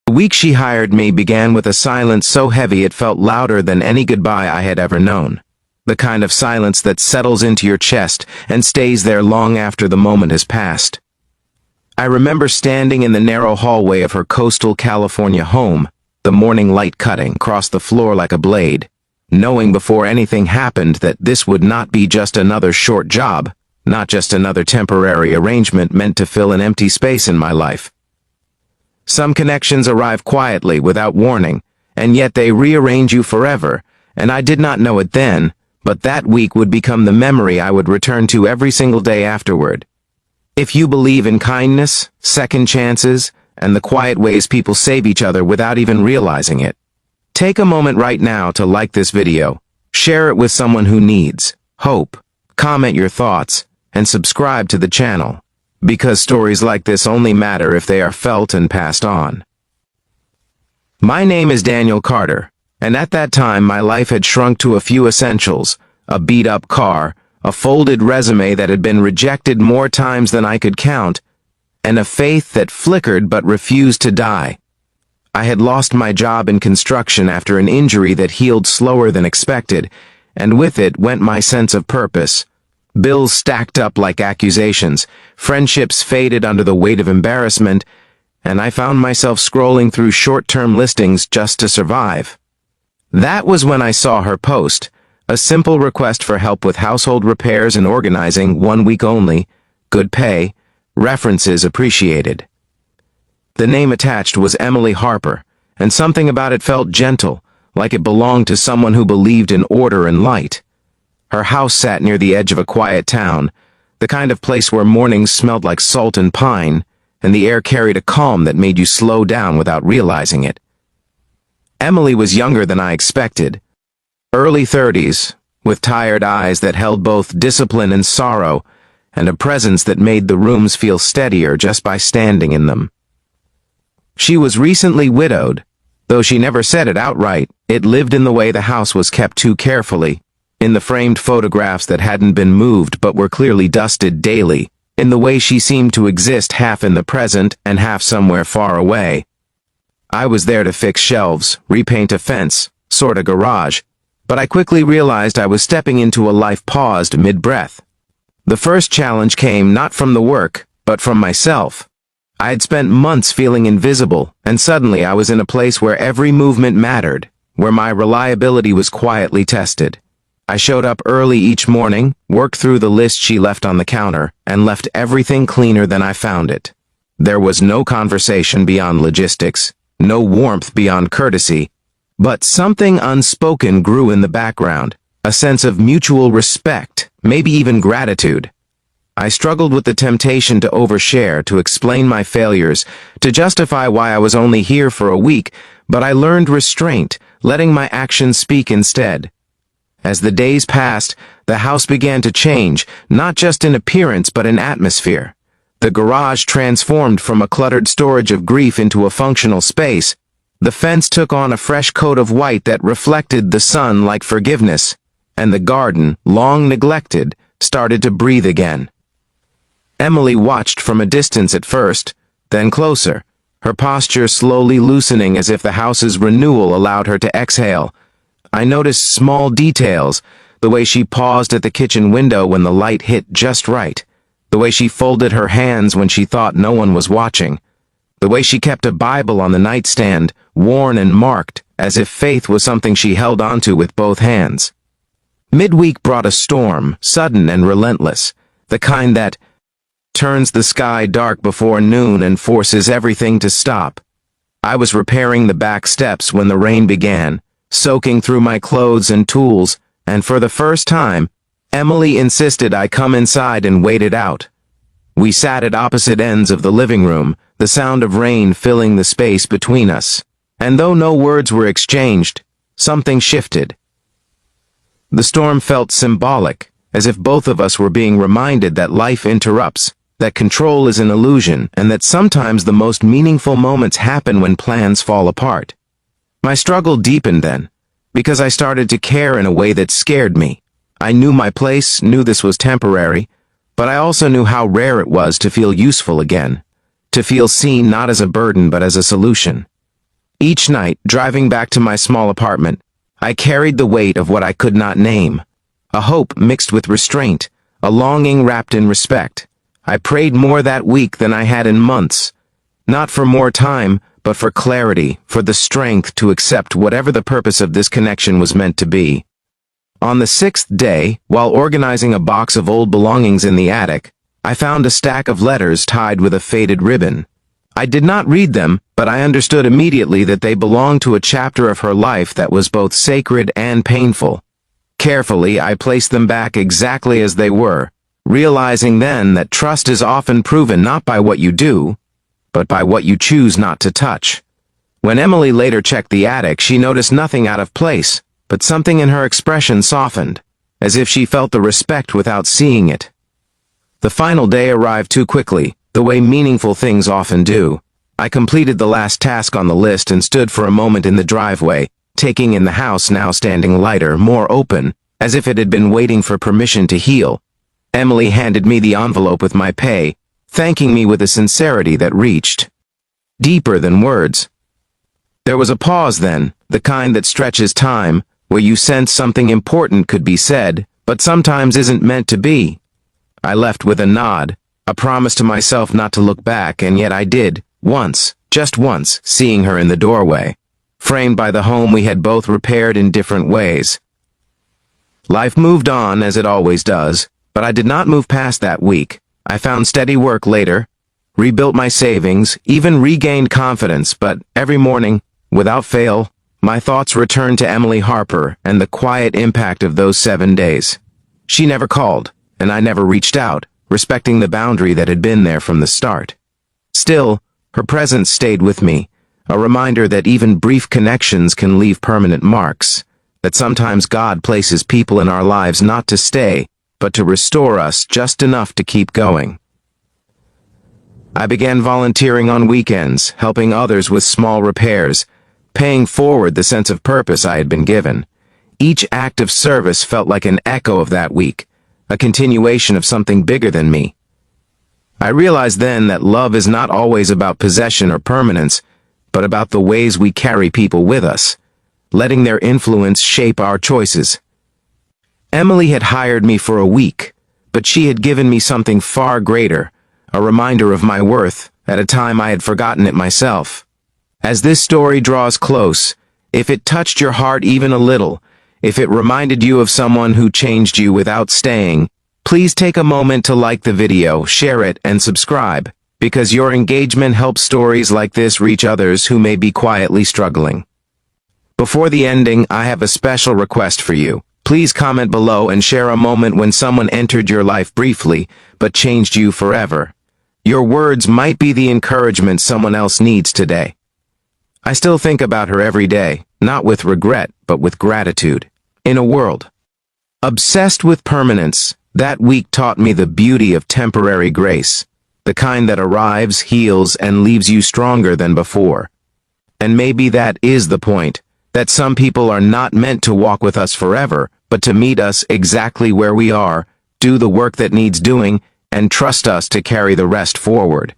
The week she hired me began with a silence so heavy it felt louder than any goodbye I had ever known. The kind of silence that settles into your chest and stays there long after the moment has passed. I remember standing in the narrow hallway of her coastal California home, the morning light cutting across the floor like a blade, knowing before anything happened that this would not be just another short job, not just another temporary arrangement meant to fill an empty space in my life. Some connections arrive quietly without warning, and yet they rearrange you forever, and I did not know it then, but that week would become the memory I would return to every single day afterward. If you believe in kindness, second chances, and the quiet ways people save each other without even realizing it, take a moment right now to like this video, share it with someone who needs hope, comment your thoughts, and subscribe to the channel, because stories like this only matter if they are felt and passed on. My name is Daniel Carter, and at that time my life had shrunk to a few essentials: a beat-up car, a folded resume that had been rejected more times than I could count, and a faith that flickered but refused to die. I had lost my job in construction after an injury that healed slower than expected, and with it went my sense of purpose. Bills stacked up like accusations, friendships faded under the weight of embarrassment, and I found myself scrolling through short-term listings just to survive. That was when I saw her post, a simple request for help with household repairs and organizing, 1 week only, good pay, references appreciated. The name attached was Emily Harper, and something about it felt gentle, like it belonged to someone who believed in order and light. Her house sat near the edge of a quiet town, the kind of place where mornings smelled like salt and pine, and the air carried a calm that made you slow down without realizing it. Emily was younger than I expected, early 30s, with tired eyes that held both discipline and sorrow, and a presence that made the rooms feel steadier just by standing in them. She was recently widowed, though she never said it outright. It lived in the way the house was kept too carefully, in the framed photographs that hadn't been moved but were clearly dusted daily, in the way she seemed to exist half in the present and half somewhere far away. I was there to fix shelves, repaint a fence, sort a garage, but I quickly realized I was stepping into a life paused mid-breath. The first challenge came not from the work, but from myself. I had spent months feeling invisible, and suddenly I was in a place where every movement mattered, where my reliability was quietly tested. I showed up early each morning, worked through the list she left on the counter, and left everything cleaner than I found it. There was no conversation beyond logistics, no warmth beyond courtesy, but something unspoken grew in the background, a sense of mutual respect, maybe even gratitude. I struggled with the temptation to overshare, to explain my failures, to justify why I was only here for a week, but I learned restraint, letting my actions speak instead. As the days passed, the house began to change, not just in appearance but in atmosphere. The garage transformed from a cluttered storage of grief into a functional space. The fence took on a fresh coat of white that reflected the sun like forgiveness, and the garden, long neglected, started to breathe again. Emily watched from a distance at first, then closer, her posture slowly loosening as if the house's renewal allowed her to exhale. I noticed small details, the way she paused at the kitchen window when the light hit just right, the way she folded her hands when she thought no one was watching, the way she kept a Bible on the nightstand, worn and marked, as if faith was something she held onto with both hands. Midweek brought a storm, sudden and relentless, the kind that turns the sky dark before noon and forces everything to stop. I was repairing the back steps when the rain began, soaking through my clothes and tools, and for the first time, Emily insisted I come inside and wait it out. We sat at opposite ends of the living room, the sound of rain filling the space between us, and though no words were exchanged, something shifted. The storm felt symbolic, as if both of us were being reminded that life interrupts, that control is an illusion, and that sometimes the most meaningful moments happen when plans fall apart. My struggle deepened then, because I started to care in a way that scared me. I knew my place, knew this was temporary, but I also knew how rare it was to feel useful again, to feel seen not as a burden but as a solution. Each night, driving back to my small apartment, I carried the weight of what I could not name. A hope mixed with restraint, a longing wrapped in respect. I prayed more that week than I had in months. Not for more time, but for clarity, for the strength to accept whatever the purpose of this connection was meant to be. On the 6th day, while organizing a box of old belongings in the attic, I found a stack of letters tied with a faded ribbon. I did not read them, but I understood immediately that they belonged to a chapter of her life that was both sacred and painful. Carefully, I placed them back exactly as they were, realizing then that trust is often proven not by what you do, but by what you choose not to touch. When Emily later checked the attic, she noticed nothing out of place, but something in her expression softened, as if she felt the respect without seeing it. The final day arrived too quickly, the way meaningful things often do. I completed the last task on the list and stood for a moment in the driveway, taking in the house now standing lighter, more open, as if it had been waiting for permission to heal. Emily handed me the envelope with my pay, thanking me with a sincerity that reached deeper than words. There was a pause then, the kind that stretches time, where you sense something important could be said, but sometimes isn't meant to be. I left with a nod, a promise to myself not to look back, and yet I did, once, just once, seeing her in the doorway, framed by the home we had both repaired in different ways. Life moved on, as it always does, but I did not move past that week. I found steady work later, rebuilt my savings, even regained confidence, but every morning, without fail, my thoughts returned to Emily Harper and the quiet impact of those 7 days. She never called, and I never reached out, respecting the boundary that had been there from the start. Still, her presence stayed with me, a reminder that even brief connections can leave permanent marks, that sometimes God places people in our lives not to stay, but to restore us just enough to keep going. I began volunteering on weekends, helping others with small repairs, paying forward the sense of purpose I had been given. Each act of service felt like an echo of that week, a continuation of something bigger than me. I realized then that love is not always about possession or permanence, but about the ways we carry people with us, letting their influence shape our choices. Emily had hired me for a week, but she had given me something far greater, a reminder of my worth, at a time I had forgotten it myself. As this story draws close, if it touched your heart even a little, if it reminded you of someone who changed you without staying, please take a moment to like the video, share it, and subscribe, because your engagement helps stories like this reach others who may be quietly struggling. Before the ending, I have a special request for you. Please comment below and share a moment when someone entered your life briefly, but changed you forever. Your words might be the encouragement someone else needs today. I still think about her every day, not with regret, but with gratitude. In a world obsessed with permanence, that week taught me the beauty of temporary grace, the kind that arrives, heals, and leaves you stronger than before. And maybe that is the point, that some people are not meant to walk with us forever, but to meet us exactly where we are, do the work that needs doing, and trust us to carry the rest forward.